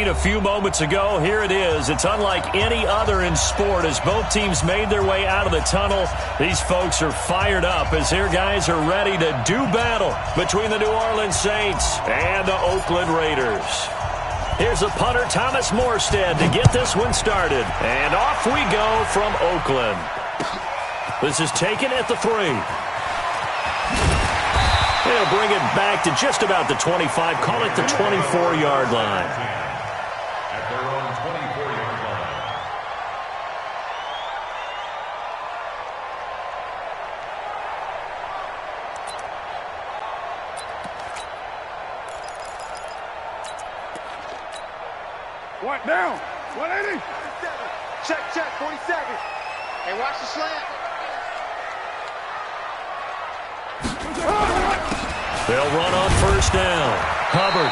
a few moments ago. Here it is. It's unlike any other in sport as both teams made their way out of the tunnel. These folks are fired up as their guys are ready to do battle between the New Orleans Saints and the Oakland Raiders. Here's the punter, Thomas Morstead, to get this one started. And off we go from Oakland. This is taken at the 3. They'll bring it back to just about the 25. Call it the 24-yard line. At their own 24-yard line. What down? 180. Check, 47. Hey, watch the slant. They'll run on first down. Hubbard.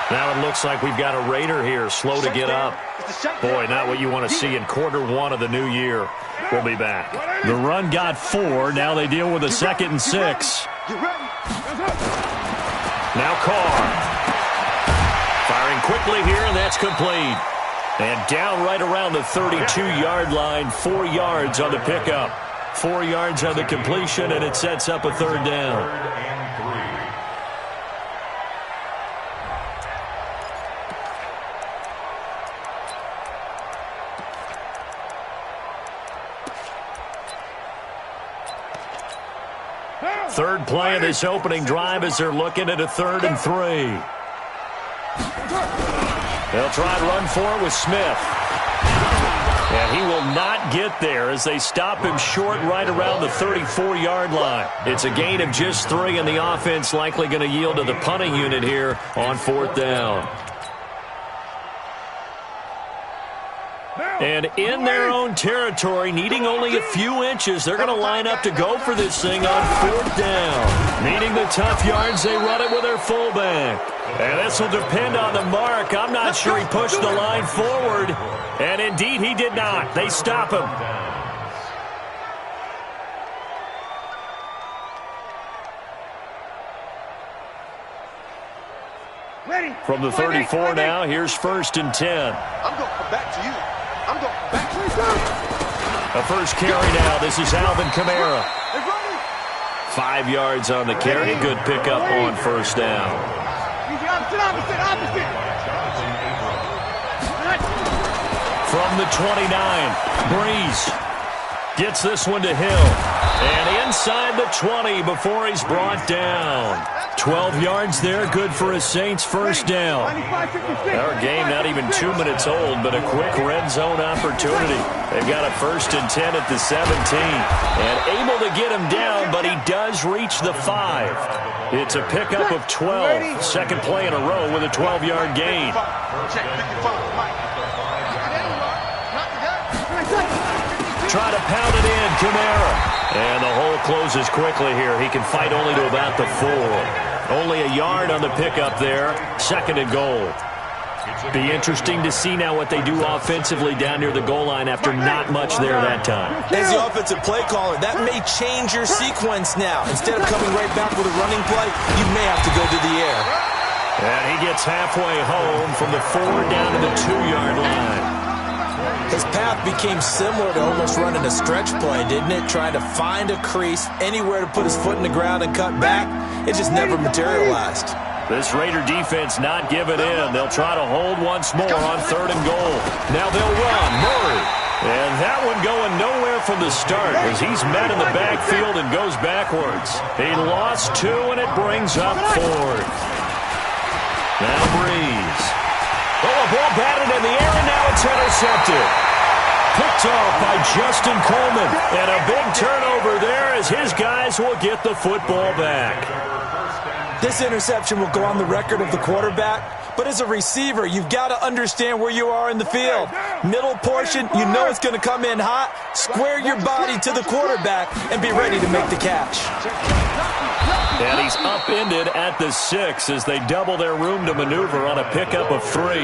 Now it looks like we've got a Raider here, slow to get up. Boy, not what you want to see in Q1 of the new year. We'll be back. The run got 4. Now they deal with a 2nd and 6. Now Carr. Firing quickly here, and that's complete. And down right around the 32-yard line, 4 yards on the pickup. 4 yards on the completion, and it sets up a 3rd down. Third play of this opening drive as they're looking at a 3rd and 3. They'll try and run for it with Smith. And he will not get there as they stop him short right around the 34-yard line. It's a gain of just 3, and the offense likely going to yield to the punting unit here on 4th down. And in their own territory, needing only a few inches, they're going to line up to go for this thing on 4th down. Needing the tough yards, they run it with their fullback. And this will depend on the mark. I'm not sure he pushed the line forward. And indeed, he did not. They stop him. From the 34 now, here's 1st and 10. I'm going to come back to you. I'm going back to you. A first carry now. This is Alvin Kamara. 5 yards on the carry. Good pickup on 1st down. From the 29, Breeze gets this one to Hill. And inside the 20 before he's brought down. 12 yards there, good for a Saints 1st down. Our game not even 2 minutes old, but a quick red zone opportunity. They've got a 1st and 10 at the 17. And able to get him down, but he does reach the 5. It's a pickup of 12. Second play in a row with a 12-yard gain. Try to pound it in, Kamara. And the hole closes quickly here. He can fight only to about the 4. Only a yard on the pickup there. 2nd and goal. Be interesting to see now what they do offensively down near the goal line after not much there that time. As the offensive play caller, that may change your sequence now. Instead of coming right back with a running play, you may have to go to the air. And he gets halfway home from the 4 down to the 2-yard line. His path became similar to almost running a stretch play, didn't it? Trying to find a crease, anywhere to put his foot in the ground and cut back. It just never materialized. This Raider defense not giving in. They'll try to hold once more on 3rd and goal. Now they'll run. Murray. And that one going nowhere from the start as he's met in the backfield and goes backwards. He lost 2, and it brings up 4th. Now Breeze. Oh, a ball batted in the air, and now it's intercepted. Picked off by Justin Coleman. And a big turnover there as his guys will get the football back. This interception will go on the record of the quarterback, but as a receiver, you've got to understand where you are in the field. Middle portion, you know it's going to come in hot. Square your body to the quarterback and be ready to make the catch. And he's upended at the 6 as they double their room to maneuver on a pickup of 3.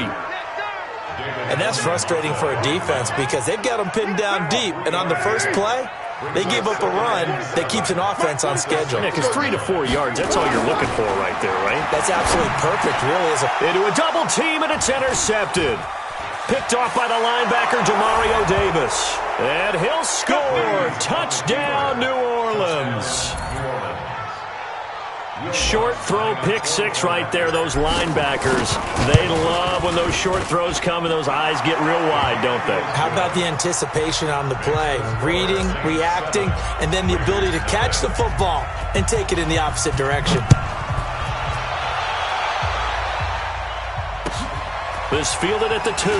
And that's frustrating for a defense because they've got them pinned down deep. And on the first play, They gave up a run that keeps an offense on schedule. Yeah, because 3 to 4 yards, that's all you're looking for right there, right? That's absolutely perfect, really. Into a double team, and it's intercepted. Picked off by the linebacker, Demario Davis. And he'll score. Touchdown, New Orleans. Short throw, pick six right there. Those linebackers, they love when those short throws come and those eyes get real wide, don't they? How about the anticipation on the play? Reading, reacting, and then the ability to catch the football and take it in the opposite direction. This fielded at the 2.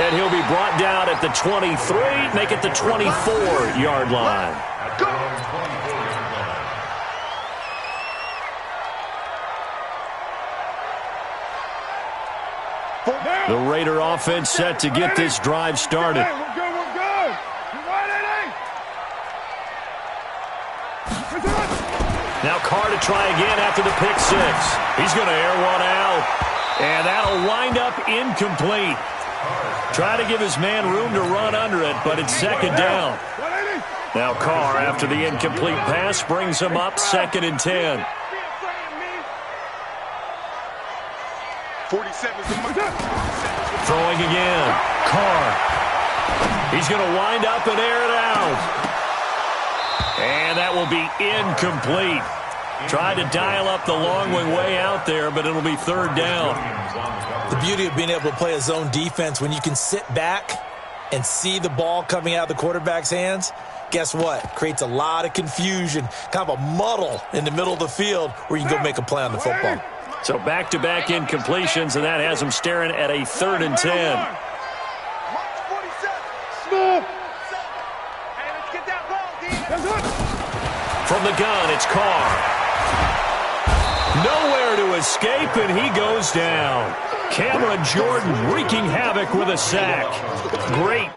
And he'll be brought down at the 23, make it the 24-yard line. The Raider offense set to get this drive started. We're good, we're good. You right, Now Carr to try again after the pick six. He's going to air one out. And that'll wind up incomplete. Try to give his man room to run under it, but it's second down. Now Carr, after the incomplete pass, brings him up 2nd and 10. 47. Throwing again. Carr. He's going to wind up and air it out. And that will be incomplete. Tried to dial up the long way out there, but it'll be 3rd down. The beauty of being able to play a zone defense when you can sit back and see the ball coming out of the quarterback's hands, guess what? Creates a lot of confusion, kind of a muddle in the middle of the field where you can go make a play on the football. So back-to-back incompletions, and that has him staring at a 3rd and 10. From the gun, it's Carr. Nowhere to escape, and he goes down. Cameron Jordan wreaking havoc with a sack. Great.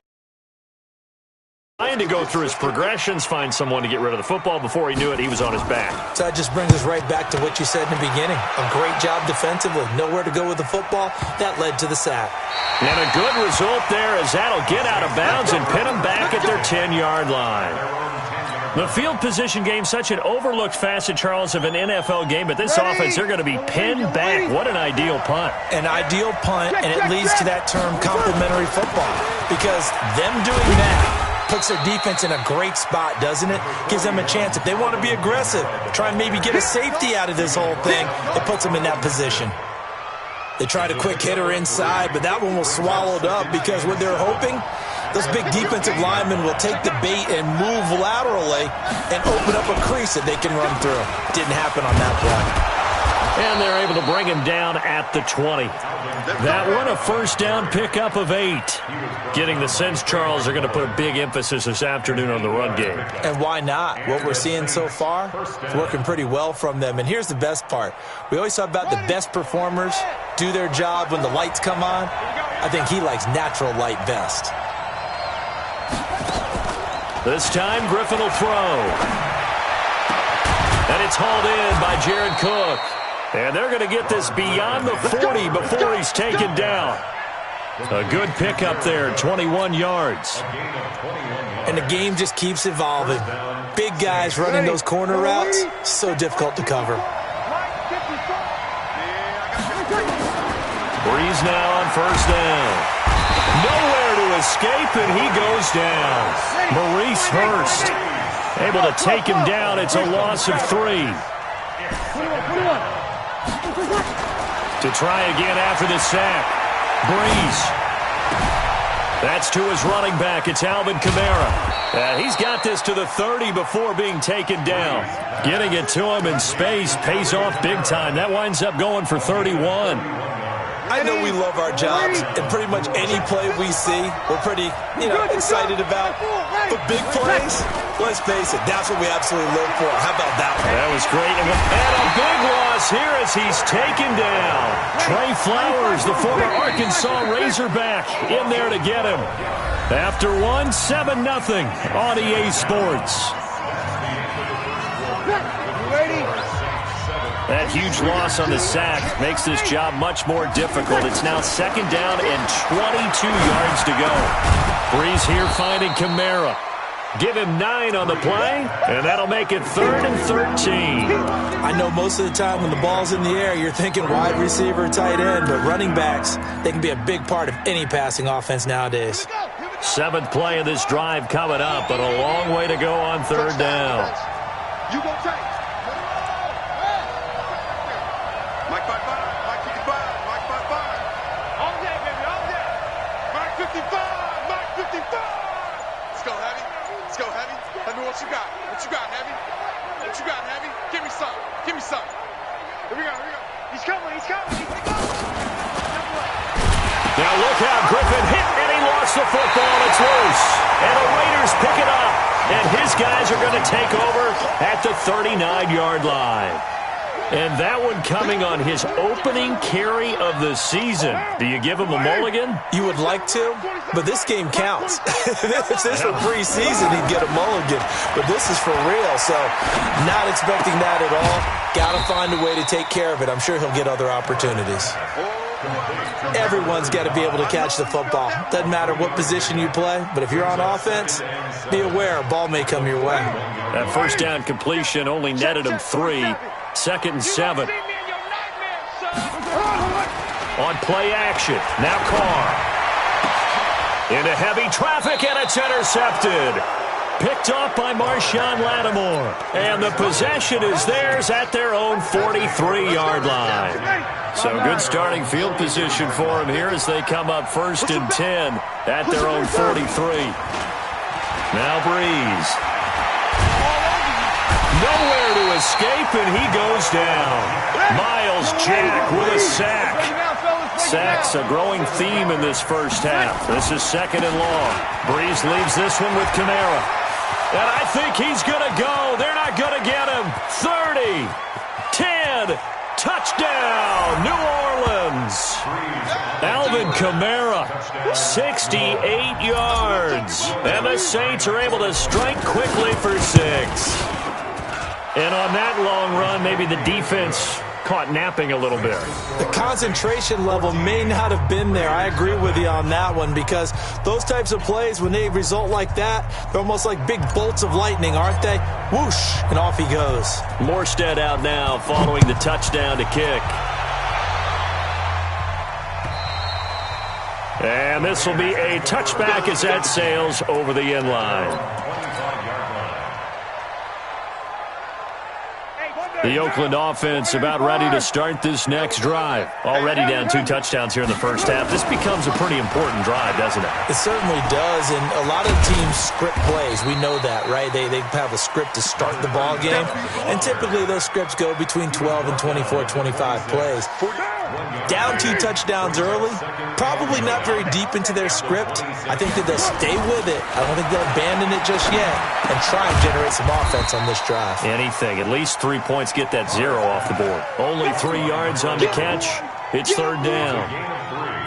Trying to go through his progressions, find someone to get rid of the football. Before he knew it, he was on his back. So that just brings us right back to what you said in the beginning. A great job defensively. Nowhere to go with the football. That led to the sack. And a good result there as that'll get out of bounds and pin them back at their 10-yard line. The field position game, such an overlooked facet, Charles, of an NFL game, but this offense, they're going to be pinned back. What an ideal punt. An ideal punt, and it leads to that term complementary football, because them doing that puts their defense in a great spot, doesn't it? Gives them a chance. If they want to be aggressive, try and maybe get a safety out of this whole thing, it puts them in that position. They tried a quick hitter inside, but that one was swallowed up because what they're hoping, those big defensive linemen will take the bait and move laterally and open up a crease that they can run through. Didn't happen on that play. And they're able to bring him down at the 20. That one a 1st down pickup of 8. Getting the sense, Charles, they're going to put a big emphasis this afternoon on the run game. And why not? What we're seeing so far is working pretty well from them. And here's the best part. We always talk about the best performers do their job when the lights come on. I think he likes natural light best. This time, Griffin will throw. And it's hauled in by Jared Cook. And they're going to get this beyond the 40 before he's taken down. A good pickup there, 21 yards. And the game just keeps evolving. Big guys running those corner routes, so difficult to cover. Breeze now on 1st down. Nowhere to escape, and he goes down. Maurice Hurst able to take him down. It's a loss of 3. To try again after the sack. Breeze. That's to his running back. It's Alvin Kamara. He's got this to the 30 before being taken down. Getting it to him in space pays off big time. That winds up going for 31. I know we love our jobs, and pretty much any play we see, we're pretty, excited about. But big plays, let's face it, that's what we absolutely live for. How about that one? That was great. And a big loss here as he's taken down. Trey Flowers, the former Arkansas Razorback, in there to get him. After 7-0 on EA Sports. That huge loss on the sack makes this job much more difficult. It's now 2nd down and 22 yards to go. Breeze here finding Kamara. Give him 9 on the play, and that'll make it 3rd and 13. I know most of the time when the ball's in the air, you're thinking wide receiver, tight end, but running backs, they can be a big part of any passing offense nowadays. 7th play of this drive coming up, but a long way to go on 3rd down. You go take. Mike 55, Mike 55, Mike 55. All day, baby, all day. Mike 55, Mike 55. Let's go, Heavy. Let's go, Heavy. Let me what you got. What you got, Heavy? What you got, Heavy? Give me some. Give me some. Here we go, here we go. He's coming, he's coming. Now look out, Griffin hit, and he lost the football. It's loose. And the Raiders pick it up. And his guys are going to take over at the 39-yard line. And that one coming on his opening carry of the season. Do you give him a mulligan? You would like to, but this game counts. If this were preseason, he'd get a mulligan. But this is for real, so not expecting that at all. Got to find a way to take care of it. I'm sure he'll get other opportunities. Everyone's got to be able to catch the football. Doesn't matter what position you play, but if you're on offense, be aware a ball may come your way. That first down completion only netted him 3. 2nd and 7. On play action. Now Carr. Into heavy traffic, and it's intercepted. Picked off by Marshawn Lattimore. And the possession is theirs at their own 43-yard line. So good starting field position for them here as they come up 1st and 10 at their own 43. Now Breeze. Nowhere to escape, and he goes down. Miles Jack with a sack. Sacks a growing theme in this first half. This is 2nd and long. Breeze leaves this one with Kamara. And I think he's going to go. They're not going to get him. 30, 10, touchdown, New Orleans. Alvin Kamara, 68 yards. And the Saints are able to strike quickly for 6. And on that long run, maybe the defense caught napping a little bit. The concentration level may not have been there. I agree with you on that one because those types of plays, when they result like that, they're almost like big bolts of lightning, aren't they? Whoosh, and off he goes. Morstead out now following the touchdown to kick. And this will be a touchback as that sails over the end line. The Oakland offense about ready to start this next drive. Already down 2 touchdowns here in the first half. This becomes a pretty important drive, doesn't it? It certainly does, and a lot of teams script plays. We know that, right? They have a script to start the ball game, and typically those scripts go between 12 and 24, 25 plays. Down 2 touchdowns early, probably not very deep into their script. I think that they'll stay with it. I don't think they'll abandon it just yet and try and generate some offense on this drive. Anything. At least 3 points, get that 0 off the board. Only 3 yards on the catch. It's 3rd down.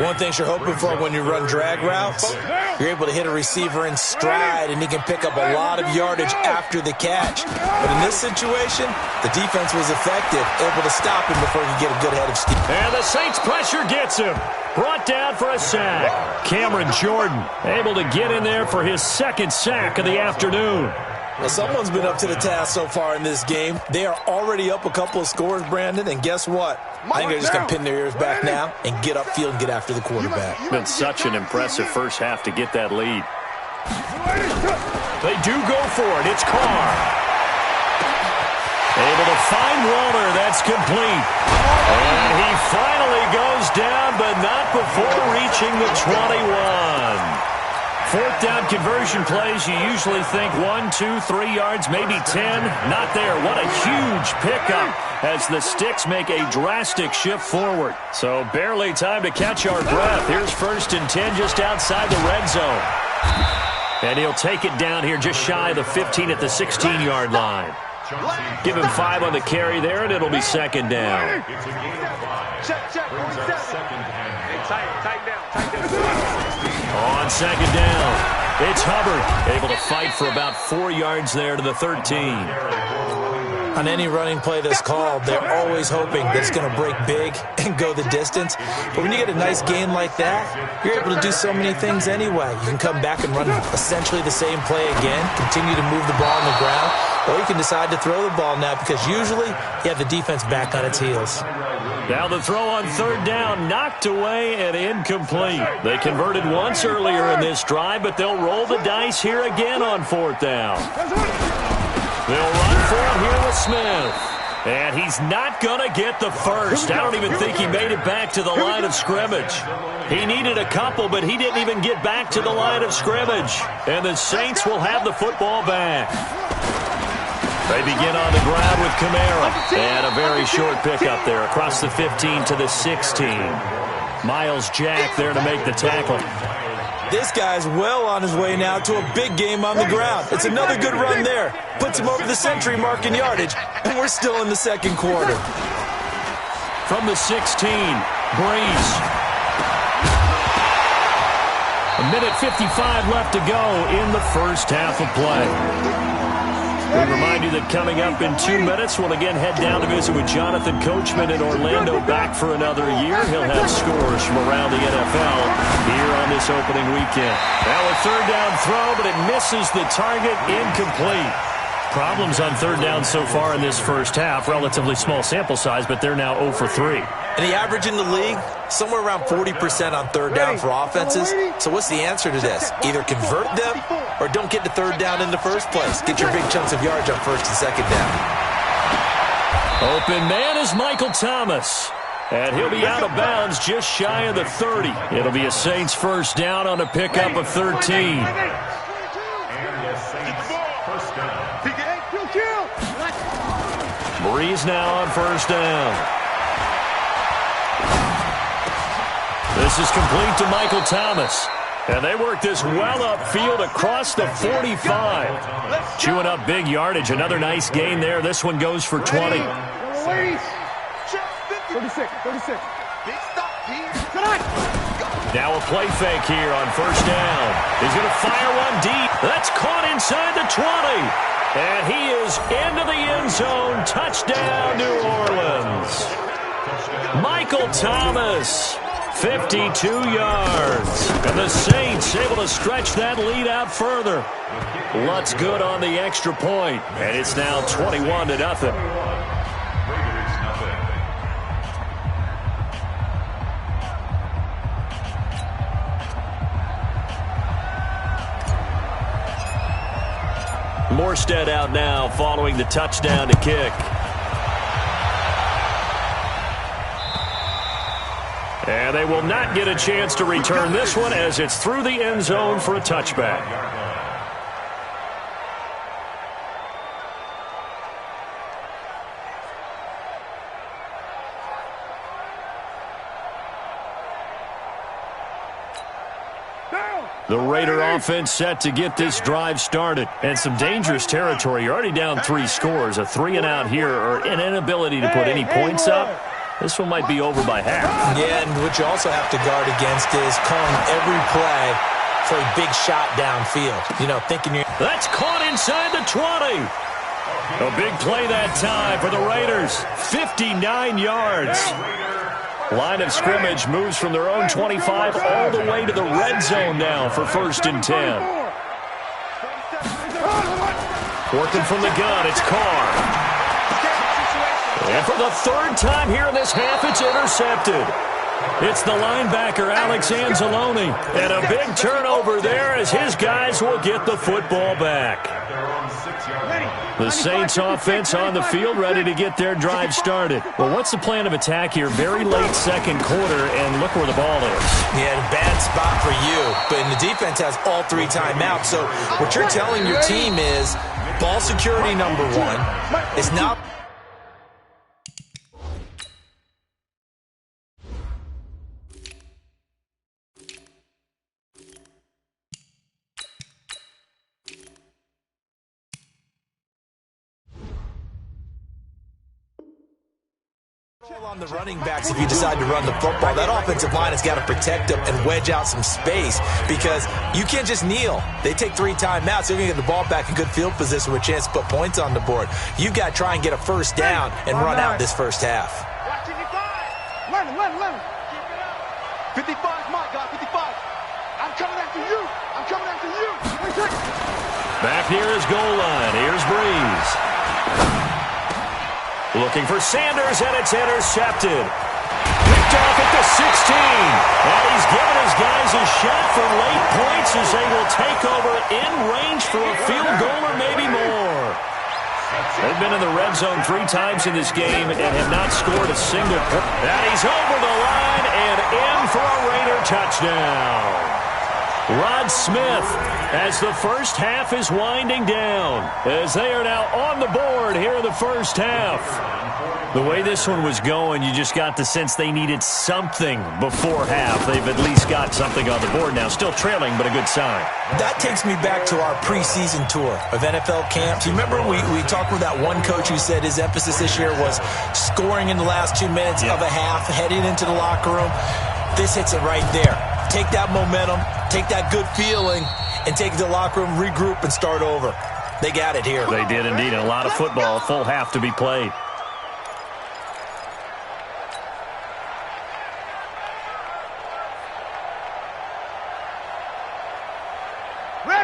One thing you're hoping for when you run drag routes, you're able to hit a receiver in stride, and he can pick up a lot of yardage after the catch. But in this situation, the defense was effective, able to stop him before he could get a good head of steam. And the Saints pressure gets him. Brought down for a sack. Cameron Jordan able to get in there for his 2nd sack of the afternoon. Well, someone's been up to the task so far in this game. They are already up a couple of scores, Brandon, and guess what? I think they're just going to pin their ears back now and get upfield and get after the quarterback. It's been such an impressive first half to get that lead. They do go for it. It's Carr. Able to find Walter. That's complete. And he finally goes down, but not before reaching the 21. 4th down conversion plays, you usually think 1, 2, 3 yards, maybe 10. Not there. What a huge pickup as the Sticks make a drastic shift forward. So barely time to catch our breath. Here's 1st and 10 just outside the red zone. And he'll take it down here just shy of the 15 at the 16-yard line. Give him 5 on the carry there, and it'll be 2nd down. Check, 47. Hey, tighten down. On 2nd down, it's Hubbard, able to fight for about 4 yards there to the 13. On any running play that's called, they're always hoping that it's going to break big and go the distance. But when you get a nice gain like that, you're able to do so many things anyway. You can come back and run essentially the same play again, continue to move the ball on the ground, or you can decide to throw the ball now because usually you have the defense back on its heels. Now the throw on third down, knocked away and incomplete. They converted once earlier in this drive, but they'll roll the dice here again on fourth down. They'll run for it here with Smith. And he's not going to get the first. I don't even think he made it back to the line of scrimmage. He needed a couple, but he didn't even get back to the line of scrimmage. And the Saints will have the football back. They begin on the ground with Kamara. And a very short pickup there across the 15 to the 16. Miles Jack there to make the tackle. This guy's well on his way now to a big game on the ground. It's another good run there. Puts him over the century mark in yardage, and we're still in the second quarter. From the 16, Breeze. A minute 55 left to go in the first half of play. We remind you that coming up in 2 minutes, we'll again head down to visit with Jonathan Coachman in Orlando, back for another year. He'll have scores from around the NFL here on this opening weekend. Now a third down throw, but it misses the target, incomplete. Problems on third down so far in this first half. Relatively small sample size, but they're now 0 for 3. And the average in the league, somewhere around 40% on third down for offenses. So what's the answer to this? Either convert them or don't get to third down in the first place. Get your big chunks of yards on first and second down. Open man is Michael Thomas. And he'll be out of bounds just shy of the 30. It'll be a Saints first down on a pickup of 13. Breeze now on first down. This is complete to Michael Thomas. And they work this well upfield across the 45. Chewing up big yardage. Another nice gain there. This one goes for 20. 36. Now a play fake here on first down. He's going to fire one deep. That's caught inside the 20. And he is into the end zone. Touchdown, New Orleans. Michael Thomas, 52 yards. And the Saints able to stretch that lead out further. Lutz good on the extra point. And it's now 21-0. Morstead out now following the touchdown to kick. And they will not get a chance to return this one as it's through the end zone for a touchback. The Raider offense set to get this drive started. And some dangerous territory. You're already down 3 scores. A 3-and-out here or an inability to put any points up. This one might be over by half. Yeah, and what you also have to guard against is calling every play for a big shot downfield. You know, thinking you're... That's caught inside the 20. A big play that time for the Raiders. 59 yards. Line of scrimmage moves from their own 25 all the way to the red zone now for 1st and 10. Working from the gun, it's Carr. And for the 3rd time here in this half, it's intercepted. It's the linebacker, Alex Anzalone. And a big turnover there as his guys will get the football back. The Saints offense on the field ready to get their drive started. Well, what's the plan of attack here? Very late second quarter, and look where the ball is. Yeah, bad spot for you. But the defense has all 3 timeouts. So what you're telling your team is ball security number 1 is not... On the running backs, if you decide to run the football, that offensive line has got to protect them and wedge out some space because you can't just kneel. They take 3 timeouts. You're going to get the ball back in good field position with a chance to put points on the board. You've got to try and get a first down and run out this first half. 55, my God, 55. I'm coming after you. I'm coming after you. Back near his goal line. Here's Breeze. Looking for Sanders, and it's intercepted. Picked off at the 16. And he's given his guys a shot for late points as they will take over in range for a field goal or maybe more. They've been in the red zone 3 times in this game and have not scored a single point. And he's over the line and in for a Raider touchdown. Rod Smith as the first half is winding down as they are now on the board here in the first half. The way this one was going, you just got the sense they needed something before half. They've at least got something on the board now. Still trailing, but a good sign. That takes me back to our preseason tour of NFL camps. You remember we talked with that one coach who said his emphasis this year was scoring in the last 2 minutes of a half, heading into the locker room. This hits it right there. Take that momentum, take that good feeling, and take it to the locker room, regroup, and start over. They got it here. They did indeed. A lot of football, full half to be played.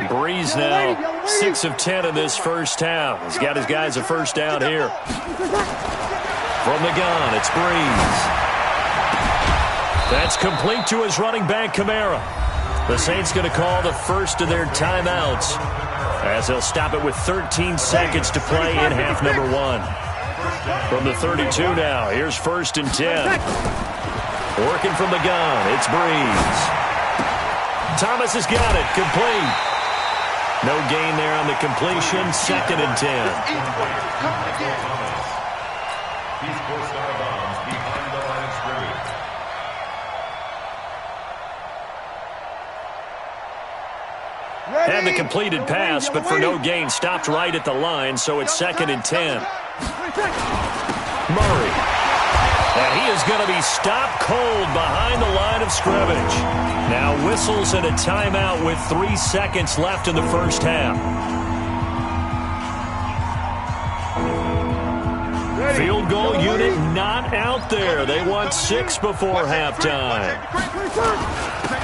Breeze now 6 of 10 in this first half. He's got his guys a first down here. From the gun, it's Breeze. That's complete to his running back, Kamara. The Saints going to call the first of their timeouts as they'll stop it with 13 seconds to play in half number 1. From the 32 now, here's 1st and 10. Working from the gun, it's Breeze. Thomas has got it, complete. No gain there on the completion, 2nd and 10. He's forced out of bounds behind the line of scrimmage. Had the completed pass, but for no gain, stopped right at the line, so it's 2nd and 10. Murray. And he is going to be stopped cold behind the line of scrimmage. Now whistles and a timeout with 3 seconds left in the first half. Field goal unit not out there. They want 6 before halftime.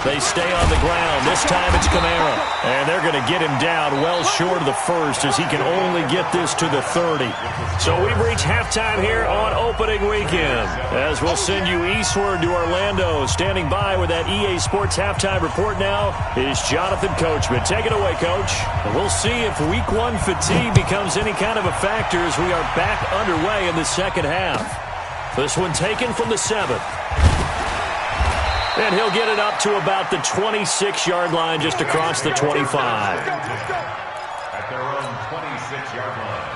They stay on the ground. This time it's Kamara. And they're going to get him down well short of the first as he can only get this to the 30. So we've reached halftime here on opening weekend. As we'll send you eastward to Orlando. Standing by with that EA Sports halftime report now is Jonathan Coachman. Take it away, Coach. And we'll see if week 1 fatigue becomes any kind of a factor as we are back underway in the second half. This one taken from the 7th. And he'll get it up to about the 26-yard line just across the 25. At their own 26-yard line.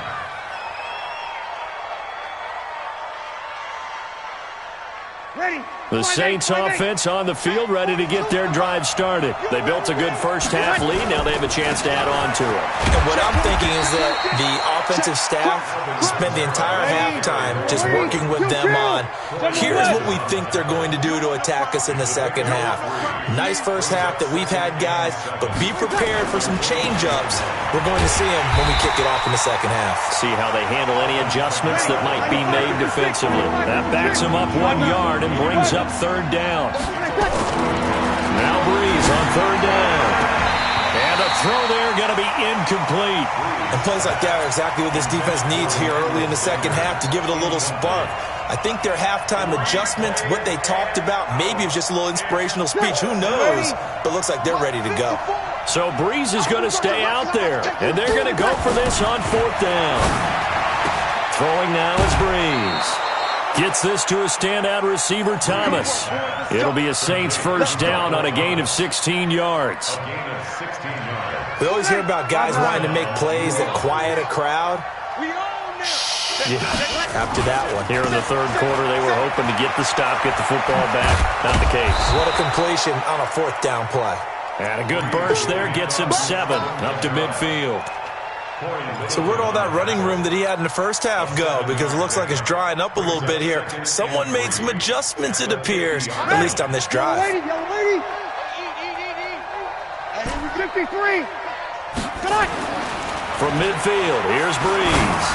The Saints offense on the field, ready to get their drive started. They built a good first half lead. Now they have a chance to add on to it. And what I'm thinking is that the offensive staff spent the entire halftime just working with them on, here's what we think they're going to do to attack us in the second half. Nice first half that we've had, guys, but be prepared for some change-ups. We're going to see them when we kick it off in the second half. See how they handle any adjustments that might be made defensively. That backs them up 1 yard and brings up 3rd down. Now Breeze on 3rd down. And a throw there going to be incomplete. And plays like that are exactly what this defense needs here early in the second half to give it a little spark. I think their halftime adjustments, what they talked about, maybe it was just a little inspirational speech. Who knows? But looks like they're ready to go. So Breeze is going to stay out there. And they're going to go for this on 4th down. Throwing now is Breeze. Gets this to a standout receiver, Thomas. It'll be a Saints first down on a gain of 16 yards. We always hear about guys wanting to make plays that quiet a crowd. Yeah, after that one. Here in the 3rd quarter, they were hoping to get the stop, get the football back. Not the case. What a completion on a 4th down play. And a good burst there gets him 7 up to midfield. So where'd all that running room that he had in the first half go? Because it looks like it's drying up a little bit here. Someone made some adjustments, it appears, at least on this drive. Yellow lady. 53. Come on. From midfield, here's Breeze.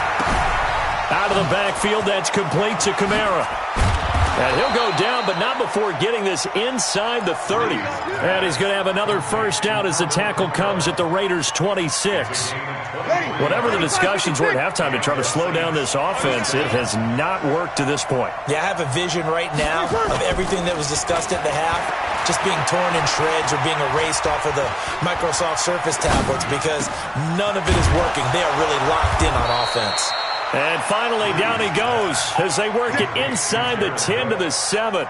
Out of the backfield, that's complete to Kamara. And he'll go down, but not before getting this inside the 30. And he's going to have another first down as the tackle comes at the Raiders' 26. Whatever the discussions were at halftime to try to slow down this offense, it has not worked to this point. Yeah, I have a vision right now of everything that was discussed at the half just being torn in shreds or being erased off of the Microsoft Surface tablets because none of it is working. They are really locked in on offense. And finally, down he goes as they work it inside the 10 to the 7.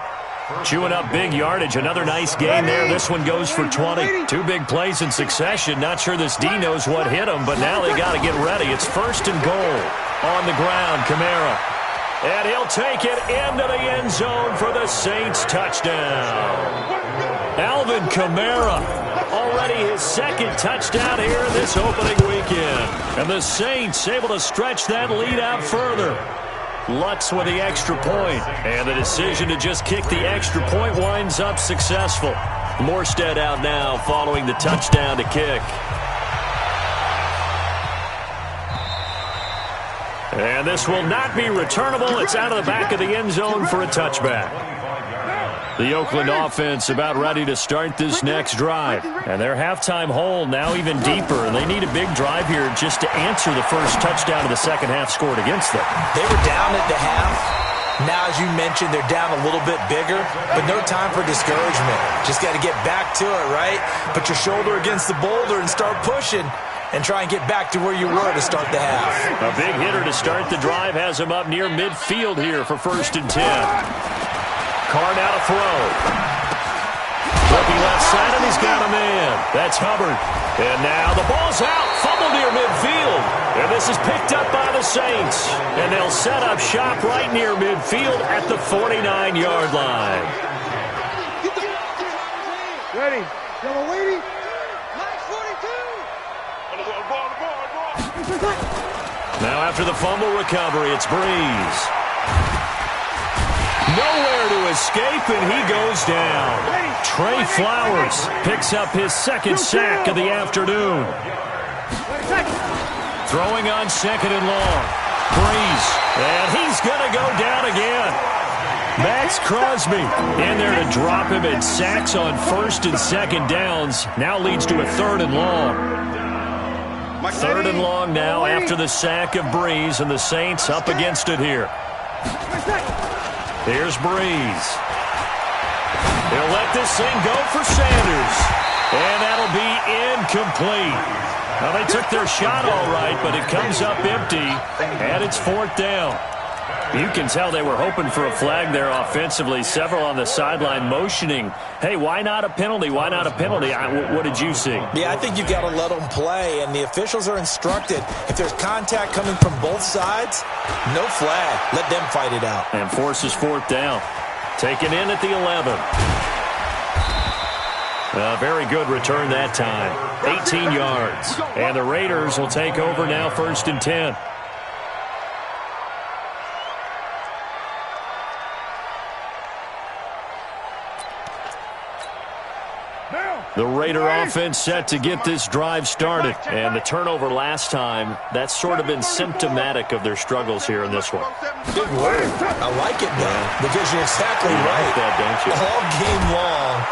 Chewing up big yardage. Another nice gain there. This one goes for 20. Two big plays in succession. Not sure this D knows what hit him, but now they got to get ready. It's first and goal on the ground. Kamara. And he'll take it into the end zone for the Saints touchdown. Alvin Kamara, already his second touchdown here in this opening weekend. And the Saints able to stretch that lead out further. Lutz with the extra point. And the decision to just kick the extra point winds up successful. Morstead out now following the touchdown to kick. And this will not be returnable. It's out of the back of the end zone for a touchback. The Oakland offense about ready to start this next drive. And their halftime hole now even deeper. And they need a big drive here just to answer the first touchdown of the second half scored against them. They were down at the half. Now, as you mentioned, they're down a little bit bigger, but no time for discouragement. Just got to get back to it, right? Put your shoulder against the boulder and start pushing and try and get back to where you were to start the half. A big hitter to start the drive has him up near midfield here for first and 10. Carr now to throw. Looking left side, and he's got a man. That's Hubbard. And now the ball's out. Fumble near midfield. And this is picked up by the Saints. And they'll set up shop right near midfield at the 49-yard line. Ready. Yellow lady. Now after the fumble recovery, it's Breeze. Nowhere to escape, and he goes down. Trey Flowers picks up his second sack of the afternoon. Throwing on second and long. Breeze, and he's going to go down again. Max Crosby in there to drop him, and sacks on first and second downs. Now leads to a third and long. Third and long now after the sack of Breeze, and the Saints up against it here. Here's Breeze. He'll let this thing go for Sanders. And that'll be incomplete. Now, they took their shot all right, but it comes up empty, and it's fourth down. You can tell they were hoping for a flag there offensively. Several on the sideline motioning, hey, why not a penalty? Why not a penalty? What did you see? Yeah, I think you've got to let them play, and the officials are instructed. If there's contact coming from both sides, no flag. Let them fight it out. And forces fourth down. Taken in at the 11. Very good return that time. 18 yards. And the Raiders will take over now first and 10. The Raider offense set to get this drive started. And the turnover last time, that's sort of been symptomatic of their struggles here in this one. Good word. I like it, man, because you're exactly right. Like that, don't you? All game long.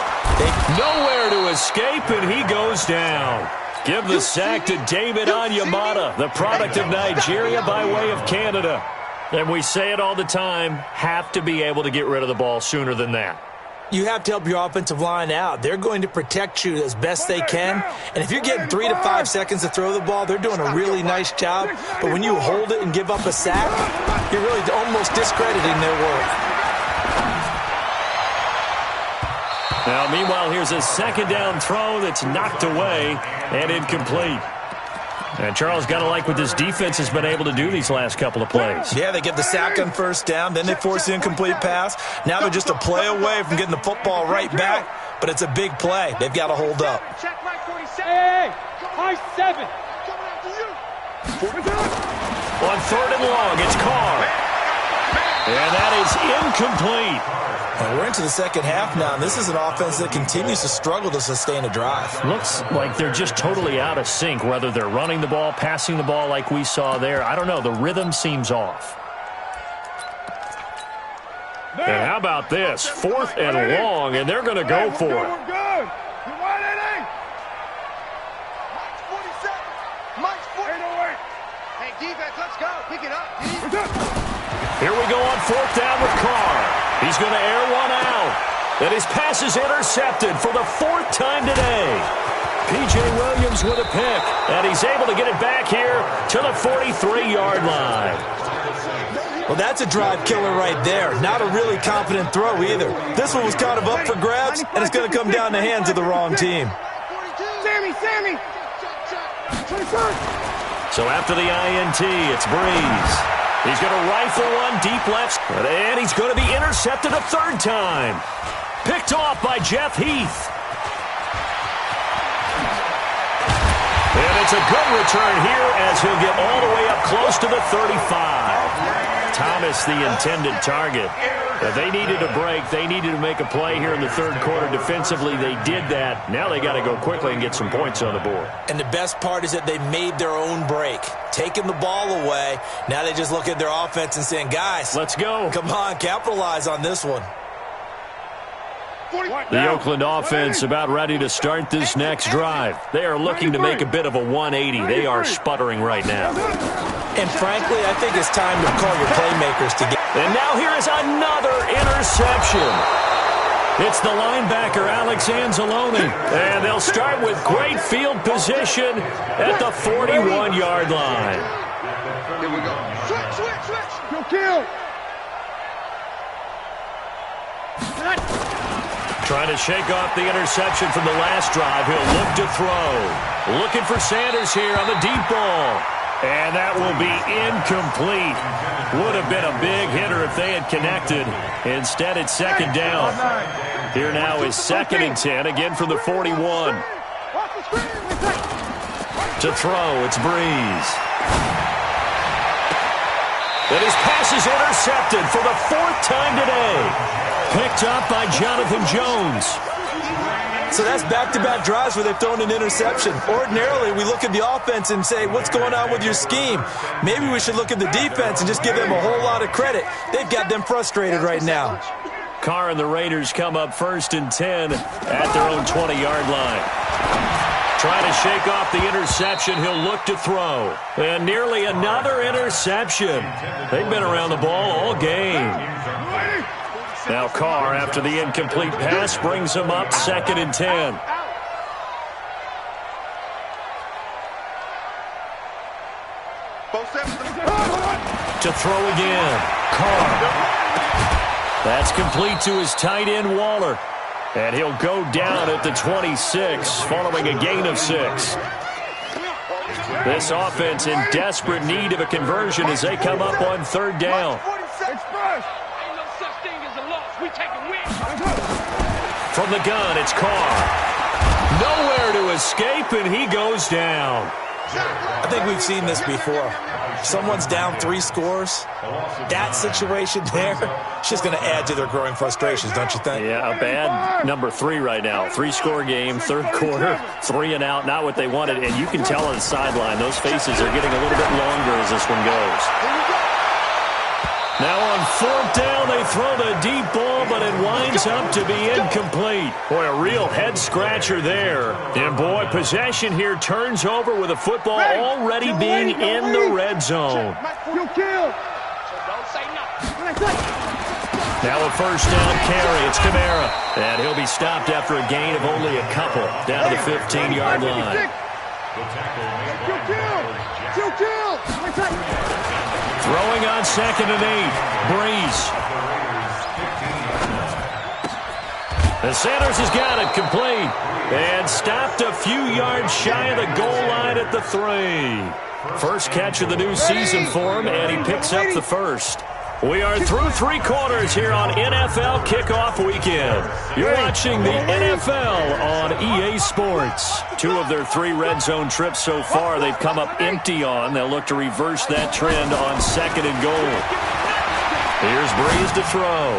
Nowhere to escape, and he goes down. Give the sack to David Onyemata, the product of Nigeria by way of Canada. And we say it all the time, have to be able to get rid of the ball sooner than that. You have to help your offensive line out. They're going to protect you as best they can. And if you're getting 3 to 5 seconds to throw the ball, they're doing a really nice job. But when you hold it and give up a sack, you're really almost discrediting their work. Now, meanwhile, here's a second down throw that's knocked away and incomplete. And Charles, got to like what this defense has been able to do these last couple of plays. Yeah, they get the sack on first down, then they force the incomplete pass. Now they're just a play away from getting the football right back, but it's a big play. They've got to hold up. Check my 47. Hey, high 7. On 3rd and long, it's Carr. And that is incomplete. And we're into the second half now, and this is an offense that continues to struggle to sustain a drive. Looks like they're just totally out of sync, whether they're running the ball, passing the ball like we saw there. I don't know. The rhythm seems off. And how about this? 4th and long, and they're going to go for it. Hey, defense, let's go. Pick it up. Here we go on 4th down with Carr. He's going to air one out. And his pass is intercepted for the 4th time today. P.J. Williams with a pick. And he's able to get it back here to the 43-yard line. Well, that's a drive killer right there. Not a really confident throw either. This one was kind of up for grabs, and it's going to come down the hands of the wrong team. Sammy! So after the INT, it's Breeze. He's going to rifle one deep left, and he's going to be intercepted a 3rd time. Picked off by Jeff Heath. And it's a good return here as he'll get all the way up close to the 35. Thomas, the intended target. They needed a break. They needed to make a play here in the 3rd quarter. Defensively, they did that. Now they got to go quickly and get some points on the board. And the best part is that they made their own break. Taking the ball away. Now they just look at their offense and saying, guys, let's go. Come on, capitalize on this one. The Oakland offense about ready to start this next drive. They are looking to make a bit of a 180. They are sputtering right now. And frankly, I think it's time to call your playmakers to get. And now here is another interception. It's the linebacker, Alex Anzalone. And they'll start with great field position at the 41-yard line. Here we go. Switch. Go kill. Trying to shake off the interception from the last drive. He'll look to throw. Looking for Sanders here on the deep ball. And that will be incomplete. Would have been a big hitter if they had connected. Instead, it's 2nd down. Here now is 2nd and 10, again from the 41. To throw, it's Breeze. And his pass is intercepted for the 4th time today. Picked up by Jonathan Jones. So that's back-to-back drives where they've thrown an interception. Ordinarily, we look at the offense and say, what's going on with your scheme? Maybe we should look at the defense and just give them a whole lot of credit. They've got them frustrated right now. Carr and the Raiders come up 1st and 10 at their own 20-yard line. Trying to shake off the interception, he'll look to throw. And nearly another interception. They've been around the ball all game. Now Carr, after the incomplete pass, brings him up 2nd and 10. To throw again. Carr. That's complete to his tight end, Waller. And he'll go down at the 26, following a gain of 6. This offense in desperate need of a conversion as they come up on 3rd down. From the gun, it's Carr. Nowhere to escape, and he goes down. I think we've seen this before. Someone's down 3 scores. That situation there, it's just going to add to their growing frustrations, don't you think? Yeah, a bad number 3 right now. 3-score game, 3rd quarter, 3 and out, not what they wanted. And you can tell on the sideline, those faces are getting a little bit longer as this one goes. Now on 4th down, they throw the deep ball, but it winds up to be incomplete. Boy, a real head-scratcher there. And, boy, possession here turns over with a football already being in the red zone. Now a 1st down carry. It's Kamara. And he'll be stopped after a gain of only a couple down to the 15-yard line. Throwing on 2nd and 8. Breeze. And Sanders has got it complete. And stopped a few yards shy of the goal line at the 3. 1st catch of the new season for him, and he picks up the 1st. 2nd and 10. We are through three quarters here on NFL Kickoff Weekend. You're watching the NFL on EA Sports. 2 of their 3 red zone trips so far they've come up empty on. They'll look to reverse that trend on 2nd and goal. Here's Breeze to throw.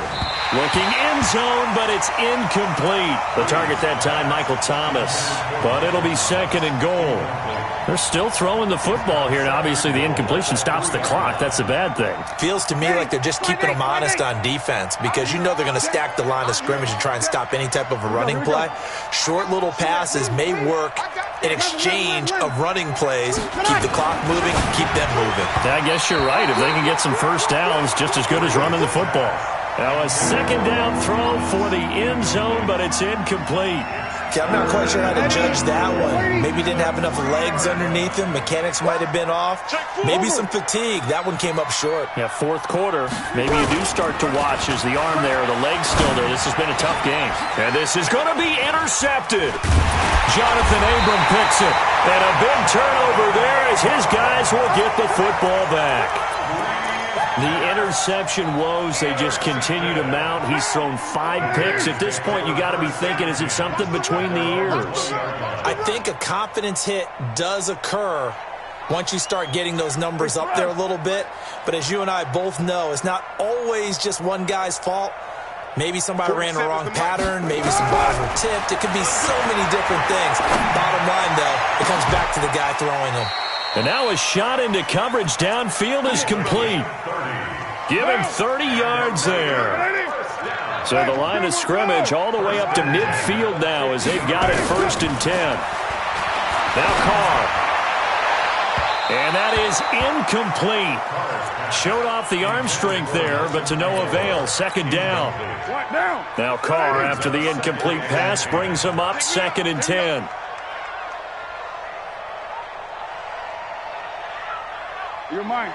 Looking end zone, but it's incomplete. The target that time, Michael Thomas. But it'll be 2nd and goal. They're still throwing the football here, and obviously the incompletion stops the clock. That's a bad thing. Feels to me like they're just keeping them honest on defense because you know they're going to stack the line of scrimmage and try and stop any type of a running play. Short little passes may work in exchange of running plays. Keep the clock moving, keep them moving. I guess you're right. If they can get some first downs, just as good as running the football. Now a 2nd down throw for the end zone, but it's incomplete. Okay, I'm not quite sure how to judge that one. Maybe didn't have enough legs underneath him. Mechanics might have been off. Maybe some fatigue. That one came up short. Yeah, 4th quarter. Maybe you do start to watch as the arm there, the leg's still there. This has been a tough game. And this is going to be intercepted. Jonathan Abram picks it. And a big turnover there as his guys will get the football back. The interception woes, they just continue to mount. He's thrown 5 picks. At this point, you got to be thinking, is it something between the ears? I think a confidence hit does occur once you start getting those numbers up there a little bit. But as you and I both know, it's not always just one guy's fault. Maybe somebody ran a wrong pattern. Maybe some balls were tipped. It could be so many different things. Bottom line, though, it comes back to the guy throwing them. And now a shot into coverage downfield is complete. Give him 30 yards there. So the line of scrimmage all the way up to midfield now as they've got it 1st and 10. Now Carr. And that is incomplete. Showed off the arm strength there, but to no avail. 2nd down. Now Carr, after the incomplete pass, brings him up 2nd and 10. You're mine.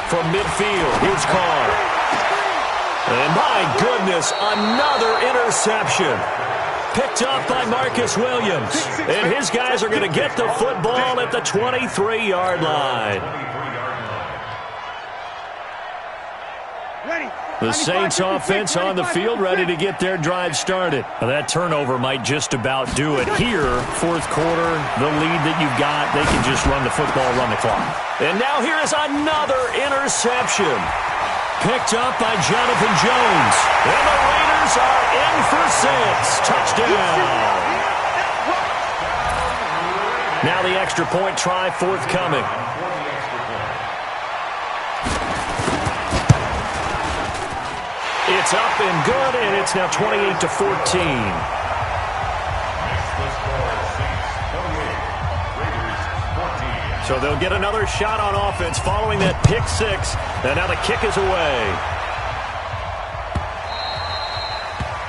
From midfield, here's Carr. And my goodness, another interception. Picked up by Marcus Williams. And his guys are going to get the football at the 23-yard line. The Saints offense on the field, ready to get their drive started. Now that turnover might just about do it. Here, 4th quarter, the lead that you've got, they can just run the football, run the clock. And now here is another interception. Picked up by Jonathan Jones. And the Raiders are in for 6. Touchdown. Now the extra point try forthcoming. It's up and good, and it's now 28-14. So they'll get another shot on offense following that pick 6, and now the kick is away.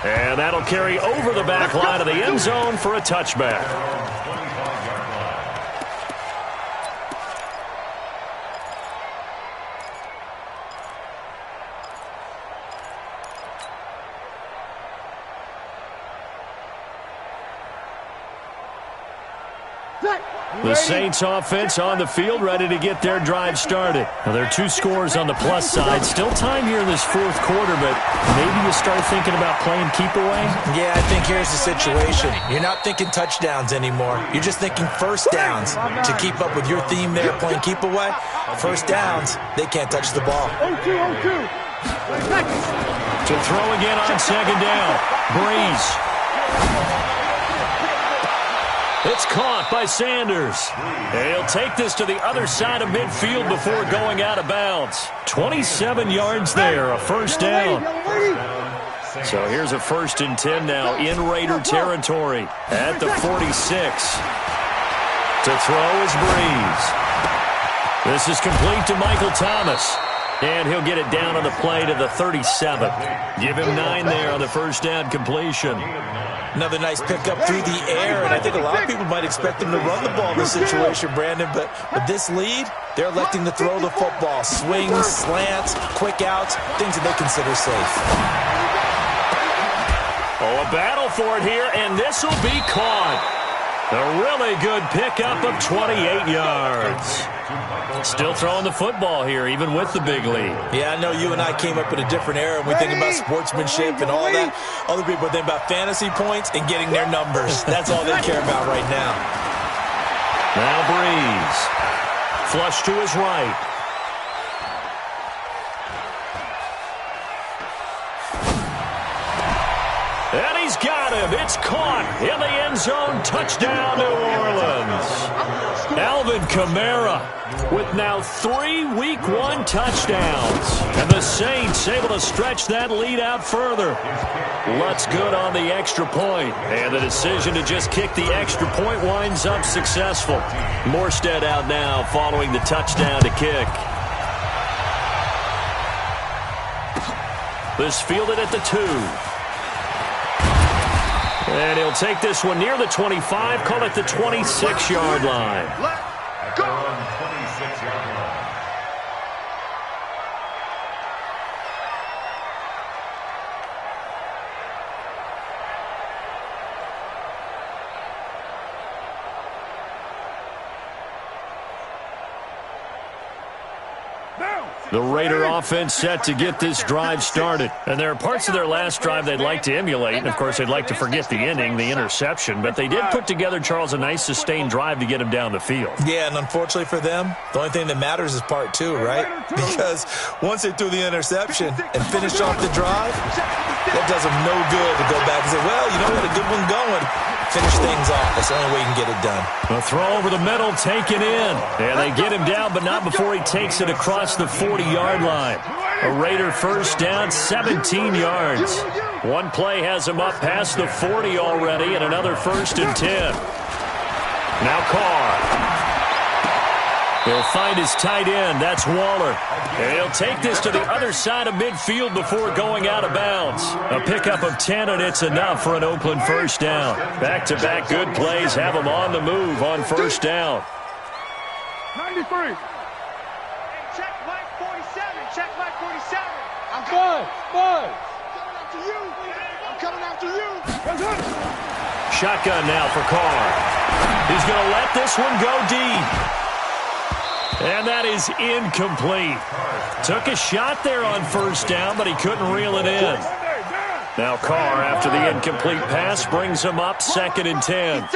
And that'll carry over the back line of the end zone for a touchback. The Saints offense on the field, ready to get their drive started. Now, there are 2 scores on the plus side. Still time here in this 4th quarter, but maybe you start thinking about playing keep away? Yeah, I think here's the situation. You're not thinking touchdowns anymore. You're just thinking first downs. To keep up with your theme there, playing keep away, first downs, they can't touch the ball. To throw again on 2nd down. Breeze. It's caught by Sanders. And he'll take this to the other side of midfield before going out of bounds. 27 yards there, a first down. So here's a 1st and 10 now in Raider territory at the 46. To throw is Breeze. This is complete to Michael Thomas. And he'll get it down on the play to the 37. Give him 9 there on the first down completion. Another nice pickup through the air, and I think a lot of people might expect them to run the ball in this situation, Brandon, but with this lead, they're electing to throw the football. Swings, slants, quick outs, things that they consider safe. Oh, a battle for it here, and this will be caught. A really good pickup of 28 yards. Still throwing the football here, even with the big lead. Yeah, I know you and I came up in a different era, and we think about sportsmanship and all that. Other people think about fantasy points and getting their numbers. That's all they care about right now. Now Breeze. Flush to his right. And he's got him. It's caught in the end zone. Touchdown, New Orleans. Alvin Kamara with now 3 Week 1 touchdowns. And the Saints able to stretch that lead out further. Lutz good on the extra point. And the decision to just kick the extra point winds up successful. Morstead out now following the touchdown to kick. This fielded at the 2. And he'll take this one near the 25, call it the 26-yard line. At their own 26-yard line. The Raider offense set to get this drive started. And there are parts of their last drive they'd like to emulate. And, of course, they'd like to forget the inning, the interception. But they did put together, Charles, a nice sustained drive to get him down the field. Yeah, and unfortunately for them, the only thing that matters is part 2, right? Because once they threw the interception and finished off the drive, that does them no good to go back and say, well, you know, we had a good one going. Finish things off. That's the only way you can get it done. A throw over the middle, taken in. And they get him down, but not before he takes it across the 40-yard line. A Raider first down, 17 yards. One play has him up past the 40 already, and another 1st and 10. Now Carr. He'll find his tight end. That's Waller. And he'll take this to the other side of midfield before going out of bounds. A pickup of 10, and it's enough for an Oakland first down. Back-to-back good plays have him on the move on first down. 93. Check Mike 47. Check Mike 47. I'm coming. Coming after you. I'm coming after you. Shotgun now for Carr. He's going to let this one go deep. And that is incomplete. Took a shot there on first down, but he couldn't reel it in. Now Carr, after the incomplete pass, brings him up 2nd and 10.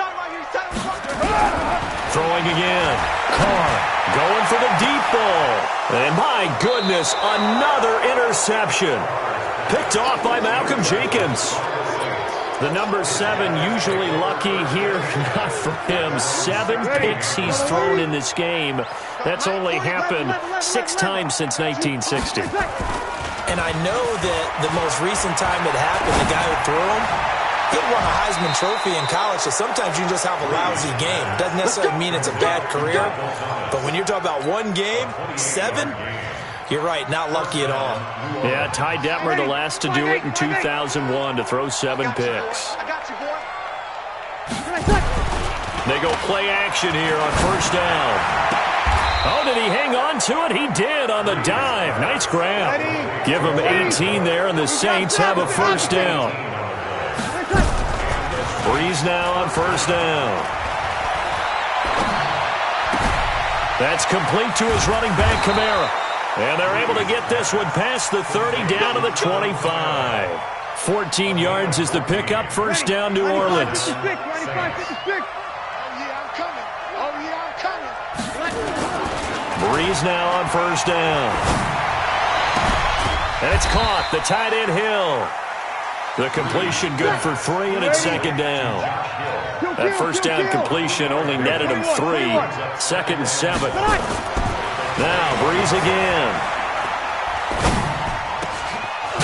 Throwing again. Carr going for the deep ball. And my goodness, another interception. Picked off by Malcolm Jenkins. The number 7 usually lucky here, not for him. 7 picks he's thrown in this game. That's only happened 6 times since 1960. And I know that the most recent time it happened, the guy who threw him, he won a Heisman Trophy in college, so sometimes you just have a lousy game. Doesn't necessarily mean it's a bad career, but when you're talking about one game, 7, you're right, not lucky at all. Yeah, Ty Detmer, the last to do it in 2001, to throw 7 picks. I got you, boy. They go play action here on first down. Oh, did he hang on to it? He did on the dive. Nice grab. Give him 18 there, and the Saints have a first down. Breeze now on first down. That's complete to his running back, Kamara. And they're able to get this one past the 30 down to the 25. 14 yards is the pickup. First down, New Orleans. Breeze now on first down. And it's caught. The tight end Hill. The completion good for 3, and it's 2nd down. That first down completion only netted him 3. 2nd and 7. Now Breeze again.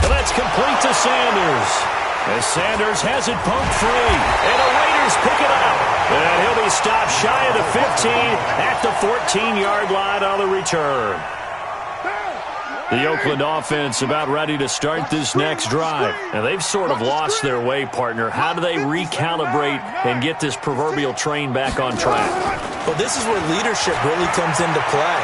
And that's complete to Sanders. As Sanders has it pumped free. And the Raiders pick it up. And he'll be stopped shy of the 15 at the 14-yard line on the return. The Oakland offense about ready to start this next drive. And they've sort of lost their way, partner. How do they recalibrate and get this proverbial train back on track? Well, this is where leadership really comes into play.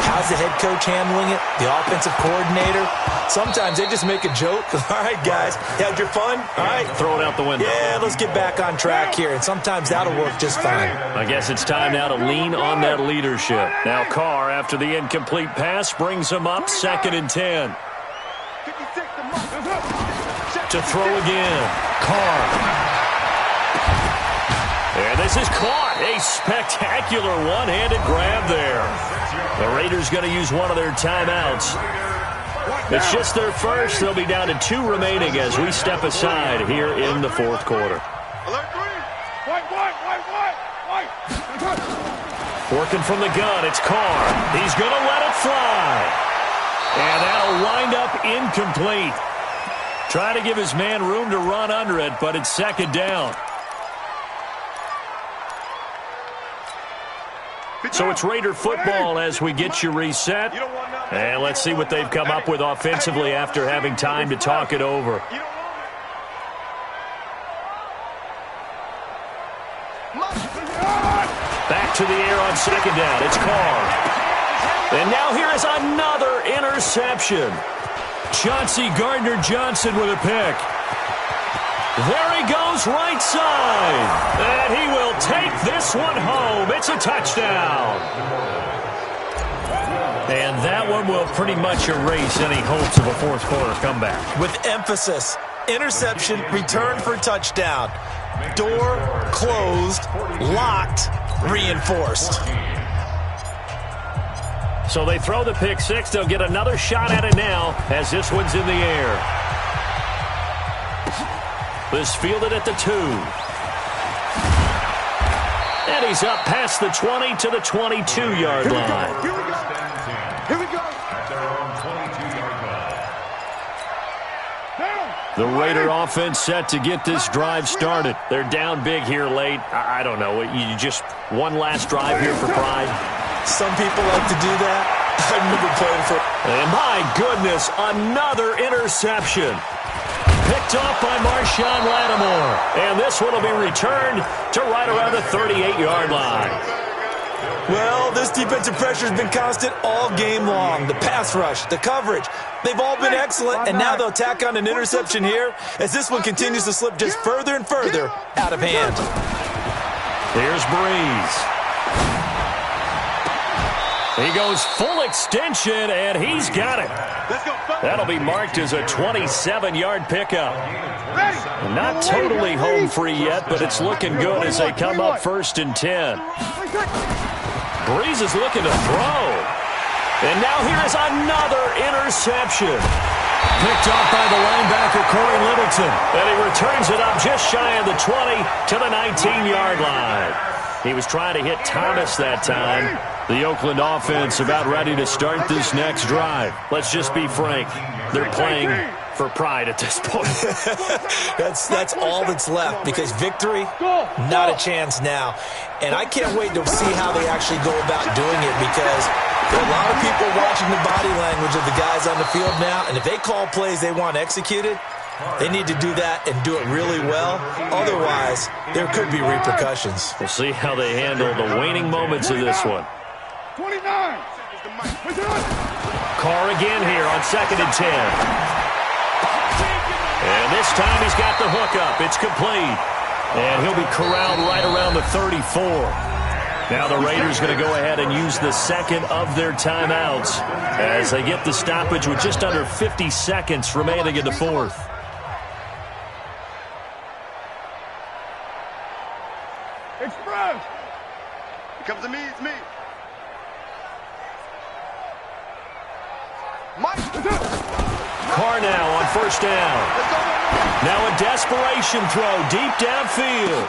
How's the head coach handling it? The offensive coordinator? Sometimes they just make a joke. All right, guys, you had your fun? All right. Throw it out the window. Yeah, let's get back on track here, and sometimes that'll work just fine. I guess it's time now to lean on that leadership. Now Carr, after the incomplete pass, brings him up 2nd and 10. To throw again. Carr. And this is caught. A spectacular one-handed grab there. The Raiders going to use one of their timeouts. It's just their first. They'll be down to 2 remaining as we step aside here in the 4th quarter. Working from the gun, it's Carr. He's going to let it fly. And that'll wind up incomplete. Trying to give his man room to run under it, but it's 2nd down. So it's Raider football as we get you reset. And let's see what they've come up with offensively after having time to talk it over. Back to the air on 2nd down. It's Carr. And now here is another interception. Chauncey Gardner-Johnson with a pick. There he goes, right side. And he will take this one home. It's a touchdown. And that one will pretty much erase any hopes of a 4th quarter comeback. With emphasis, interception, return for touchdown. Door closed, locked, reinforced. So they throw the pick 6. They'll get another shot at it now as this one's in the air. This fielded at the 2. And he's up past the 20 to the 22-yard line. Here we go. The Raider offense set to get this drive started. They're down big here late. I don't know. You just one last drive here for pride. Some people like to do that. I remember playing for... And my goodness, another interception. Picked off by Marshawn Lattimore. And this one will be returned to right around the 38-yard line. Well, this defensive pressure has been constant all game long. The pass rush, the coverage, they've all been excellent, and now they'll tack on an interception here as this one continues to slip just further and further out of hand. Here's Breeze. He goes full extension, and he's got it. That'll be marked as a 27-yard pickup. Not totally home free yet, but it's looking good as they come up 1st and 10. Breeze is looking to throw. And now here is another interception. Picked off by the linebacker, Corey Littleton. And he returns it up just shy of the 20 to the 19-yard line. He was trying to hit Thomas that time. The Oakland offense about ready to start this next drive. Let's just be frank. They're playing for pride at this point. That's all that's left, because victory, not a chance now. And I can't wait to see how they actually go about doing it, because there are a lot of people watching the body language of the guys on the field now, and if they call plays they want executed, they need to do that and do it really well. Otherwise, there could be repercussions. We'll see how they handle the waning moments of this one. 29. Carr again here on 2nd and 10. And this time he's got the hook up. It's complete. And he'll be corralled right around the 34. Now the Raiders going to go ahead and use the 2nd of their timeouts as they get the stoppage with just under 50 seconds remaining in the 4th. Express. It comes to me, it's me. Carr now on 1st down. Now a desperation throw deep downfield.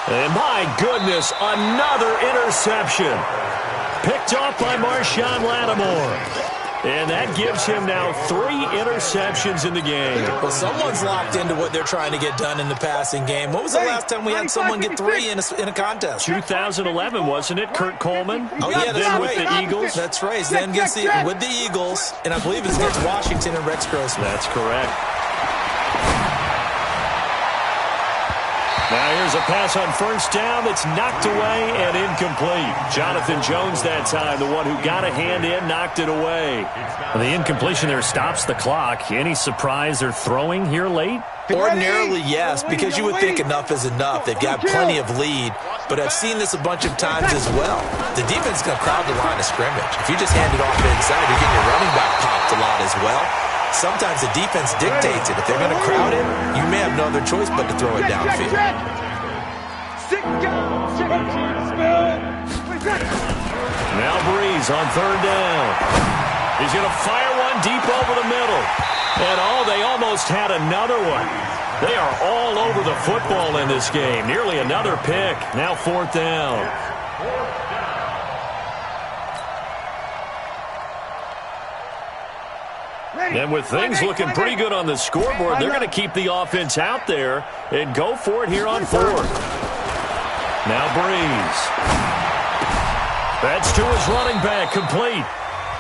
And my goodness, another interception. Picked off by Marshawn Lattimore. And that gives him now 3 interceptions in the game. Well, someone's locked into what they're trying to get done in the passing game. What was the last time we had someone get 3 in a contest? 2011, wasn't it? Kurt Coleman? Oh, yeah, that's then right. with the Eagles? That's right. Then with the Eagles, and I believe it's against Washington and Rex Grossman. That's correct. Now here's a pass on first down that's knocked away and incomplete. Jonathan Jones that time, the one who got a hand in, knocked it away. The incompletion there stops the clock. Any surprise they're throwing here late? Ordinarily, yes, because you would think enough is enough. They've got plenty of lead, but I've seen this a bunch of times as well. The defense is going to crowd the line of scrimmage. If you just hand it off inside, you're getting your running back popped a lot as well. Sometimes the defense dictates it. If they're going to crowd it, you may have no other choice but to throw it downfield. Now Breeze on third down. He's going to fire one deep over the middle. And they almost had another one. They are all over the football in this game. Nearly another pick. Now fourth down. And with things looking pretty good on the scoreboard, they're going to keep the offense out there and go for it here on fourth. Now Breeze. That's to his running back, complete.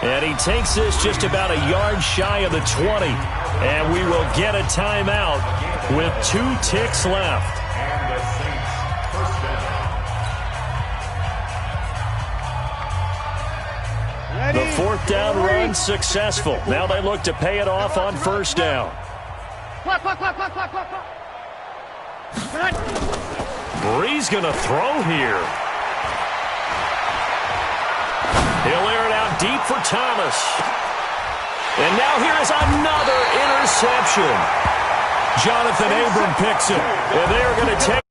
And he takes this just about a yard shy of the 20. And we will get a timeout with 2 ticks left. The fourth down run successful. Now they look to pay it off on first down. Breeze going to throw here. He'll air it out deep for Thomas. And now here is another interception. Jonathan Abram picks it. And they are going to take